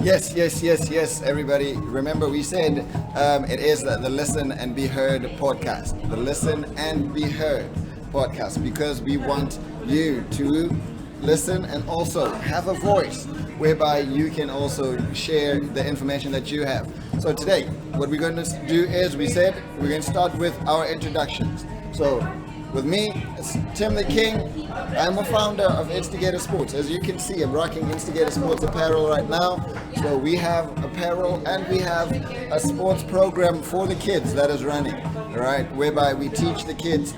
Yes, everybody. Remember, we said it is the Listen and Be Heard podcast. The Listen and Be Heard podcast, because we want you to listen and also have a voice whereby you can also share the information that you have. So today, what we're going to do is, we said we're going to start with our introductions. So with me, it's Tim the King. I'm a founder of Instigator Sports. As you can see, I'm rocking Instigator Sports apparel right now. So we have apparel and we have a sports program for the kids that is running, all right, whereby we teach the kids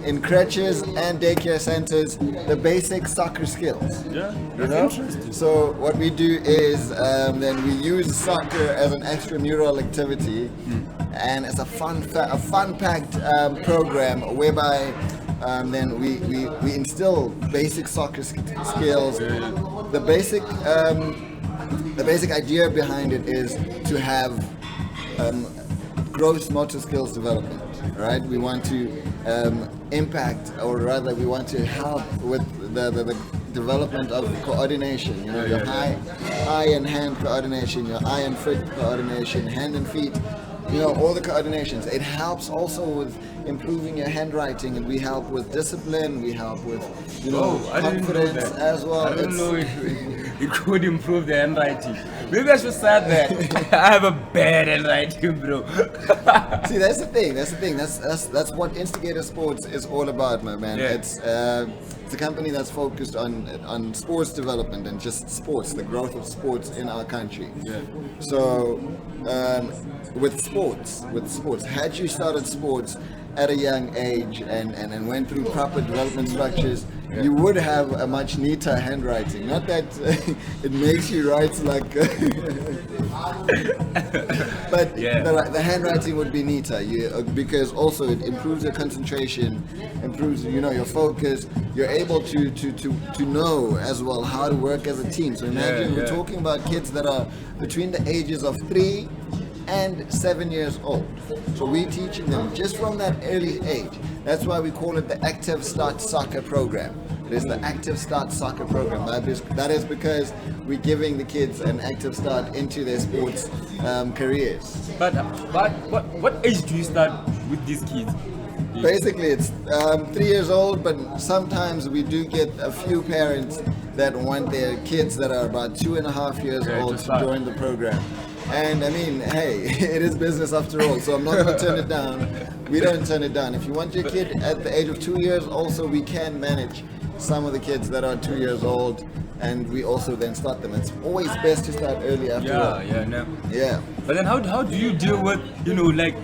in crèches and daycare centers the basic soccer skills. Yeah, you that's know? interesting. So what we do is then we use soccer as an extramural activity, and it's a fun-packed program whereby then we instill basic soccer skills. The basic idea behind it is to have gross motor skills development. Right? We want to impact, or rather, we want to help with the development of coordination. You know, your eye and hand coordination, your eye and foot coordination, hand and feet. You know, all the coordinations. It helps also with improving your handwriting, and we help with discipline. We help with, confidence as well. I don't know if it could improve the handwriting. Maybe I should start that. I have a bad handwriting, bro. See, that's the thing. That's what Instigator Sports is all about, my man. Yeah. It's a company that's focused on sports development and just sports, the growth of sports in our country. Yeah. So, with sports, had you started sports at a young age and went through proper development structures, you would have a much neater handwriting. Not that it makes you write like, but the handwriting would be neater. Because also it improves your concentration, improves your focus. You're able to know as well how to work as a team. So imagine we're talking about kids that are between the ages of 3 and 7 years old. So we're teaching them just from that early age. That's why we call it the Active Start Soccer Program. It is the Active Start Soccer Program. That is because we're giving the kids an active start into their sports careers. But what age do you start with these kids? Basically, it's 3 years old, but sometimes we do get a few parents that want their kids that are about 2.5 years old to join the program. And I mean, hey, it is business after all, so I'm not going to turn it down. We don't turn it down. If you want your kid at the age of 2 years, also we can manage some of the kids that are 2 years old, and we also then start them. It's always best to start early after all. Yeah. But then how do you deal with, like,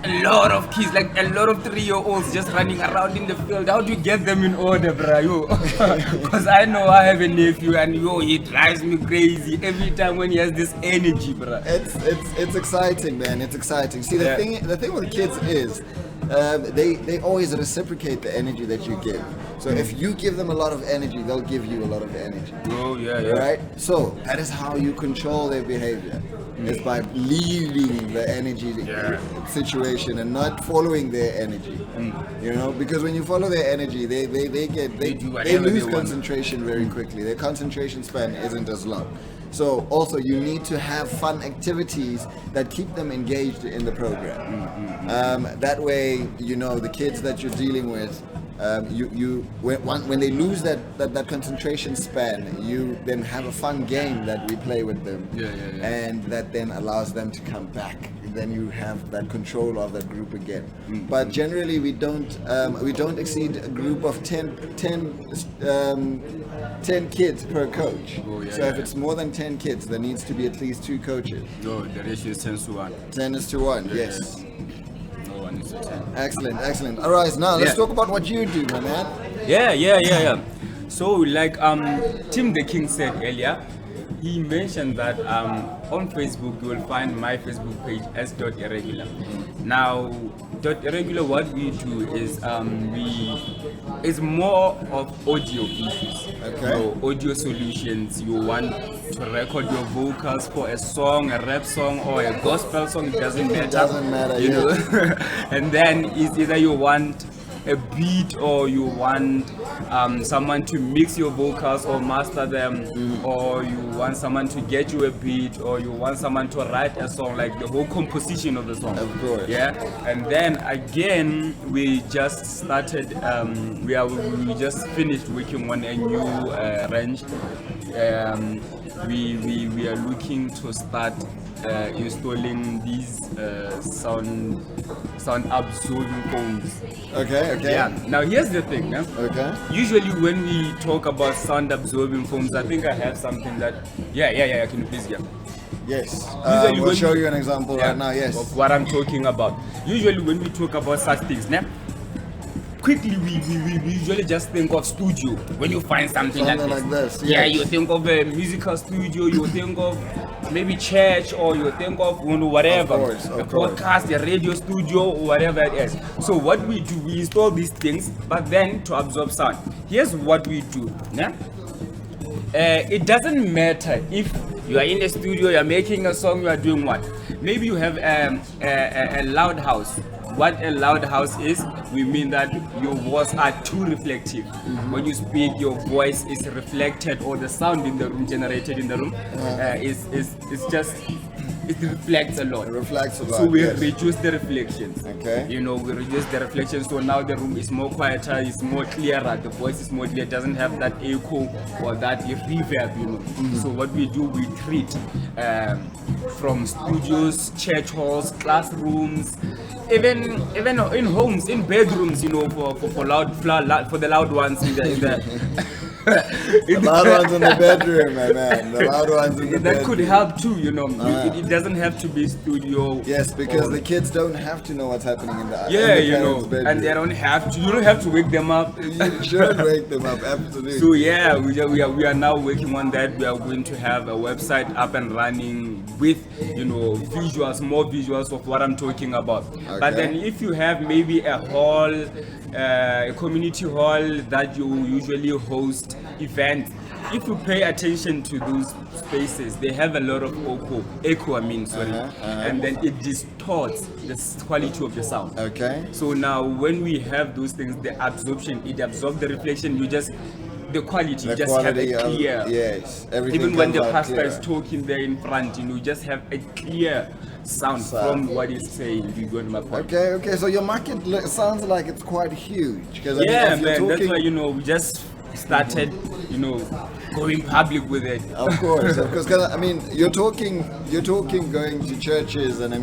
a lot of kids, like a lot of 3-year-olds just running around in the field? How do you get them in order, bro? Because I know I have a nephew, and he drives me crazy every time when he has this energy, bro. It's exciting, man. It's exciting. See, the thing with kids is they always reciprocate the energy that you give. So if you give them a lot of energy, they'll give you a lot of energy. Oh yeah. Right? So that is how you control their behavior. It's by leaving the energy situation and not following their energy. Because when you follow their energy, they lose concentration very quickly. Their concentration span isn't as long. So also you need to have fun activities that keep them engaged in the program. That way, the kids that you're dealing with, when they lose that concentration span, you then have a fun game that we play with them, and that then allows them to come back. Then you have that control of that group again. But generally, we don't exceed a group of 10 kids per coach. So if it's more than 10 kids, there needs to be at least 2 coaches. The ratio is 10-1. 10-1, yes. No one is 10. Excellent. All right, now let's talk about what you do, my man. Yeah. So, like Tim the King said earlier, he mentioned that on Facebook you will find my Facebook page as .irregular. Now, .irregular, what we do is it's more of audio issues. Okay. So audio solutions. You want to record your vocals for a song, a rap song, or a gospel song. It doesn't matter. It doesn't matter. You know. And then it's either you want a beat, or you want someone to mix your vocals or master them, or you want someone to get you a beat, or you want someone to write a song, like the whole composition of the song. Of course. Yeah. And then again, we just started. We just finished working on a new range. We are looking to start installing these sound absorbing phones. Okay. Yeah. Now here's the thing. Yeah? Okay. Usually when we talk about sound absorbing phones, I think I have something that. Yeah. Can you please get? Yes. Usually We'll when show we- you an example right now. Yes. Of what I'm talking about. Usually when we talk about such things, quickly we usually just think of studio. When you find something like this. Yeah, yes. you think of a musical studio, you think of maybe church, or you think of whatever. Of a course. podcast, a radio studio, or whatever it is. So what we do, we install these things, but then to absorb sound. Here's what we do. It doesn't matter if you are in the studio, you are making a song, you are doing what. Maybe you have a loud house. What a loud house is, we mean that your voice are too reflective. When you speak, your voice is reflected, or the sound in the room, generated in the room, it reflects a lot. It reflects a lot. So we yes. reduce the reflections. Okay. We reduce the reflections, so now the room is more quieter, it's more clearer, the voice is more clear, doesn't have that echo or that reverb, So what we do, we treat from studios, church halls, classrooms, even in homes, in bedrooms, for the loud ones in the The loud ones in the bedroom, my man. The loud ones in the bedroom. that could help too, It doesn't have to be studio. Yes, because the kids don't have to know what's happening in the Yeah, bedroom. and they don't have to. You don't have to wake them up. You should wake them up, absolutely. So yeah, we are now working on that. We are going to have a website up and running with visuals, more visuals of what I'm talking about. But then if you have maybe a hall, a community hall that you usually host events, if you pay attention to those spaces, they have a lot of echo, and then it distorts the quality of the sound. Okay. So now when we have those things, the absorption, it absorbs the reflection, the quality, you just have a clear. Yes. Everything Even when the comes out pastor clear. is talking there in front, you just have a clear sound from what he's saying. You got my point. Okay. So your market sounds like it's quite huge. Because Yeah, man. That's why we just started, going public with it. Of course. Because you're talking going to churches, and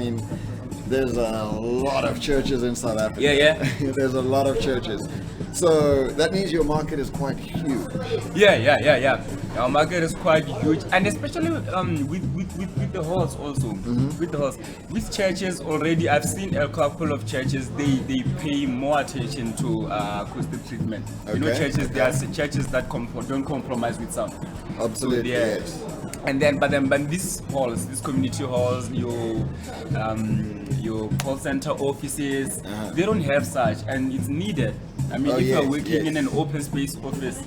there's a lot of churches in South Africa. Yeah. There's a lot of churches. So that means your market is quite huge. Yeah. Our market is quite huge, and especially with the halls also. With the halls, with churches already, I've seen a couple of churches. They pay more attention to acoustic treatment. Churches. There are churches that don't compromise with sound. Absolutely. So, yeah. Yes. And then, but these halls, these community halls, your call center offices, they don't have such, and it's needed. If you're working in an open space office,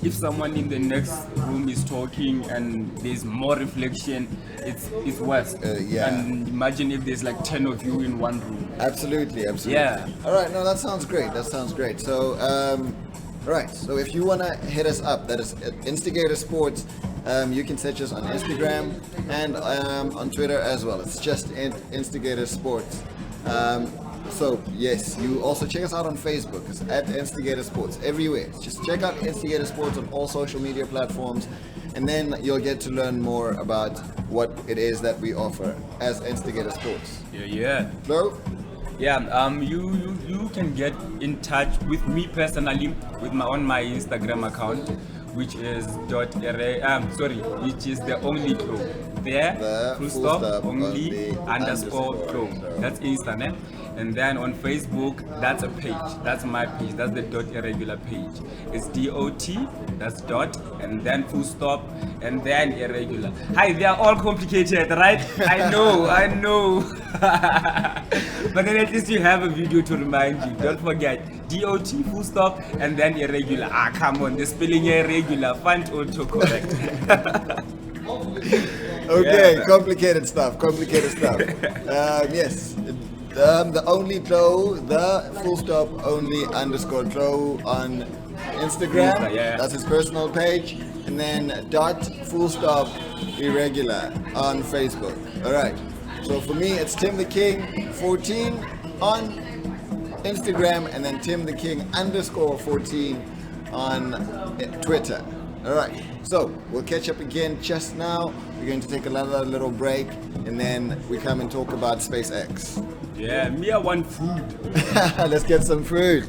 if someone in the next room is talking and there's more reflection, it's worse. And imagine if there's like 10 of you in one room. Absolutely. Yeah. All right. No, that sounds great. So, right. So if you wanna hit us up, that is Instigator Sports. You can search us on Instagram and on Twitter as well. It's just Instigator Sports. So yes, you also check us out on Facebook. It's at Instigator Sports everywhere. Just check out Instigator Sports on all social media platforms, and then you'll get to learn more about what it is that we offer as Instigator Sports. Yeah. Flo? Yeah, you can get in touch with me personally on my Instagram account, which is which is the only Pro. There, full stop, only underscore Pro. That's Insta, And then on Facebook, that's a page. That's my page. That's the dot irregular page. It's DOT, that's dot, and then full stop, and then irregular. Hi, they are all complicated, right? I know. But then at least you have a video to remind you. Don't forget, DOT, full stop, and then irregular. Come on, the spelling irregular. Find autocorrect. Okay, complicated stuff. Yes. The only Tlo, the full stop only underscore Tlo on Instagram. Yeah. That's his personal page. And then dot full stop irregular on Facebook. Alright. So for me it's Tim the King 14 on Instagram, and then Tim the King underscore 14 on Twitter. Alright. So we'll catch up again just now. We're going to take another little break, and then we come and talk about SpaceX. Yeah, me I want food. Let's get some food.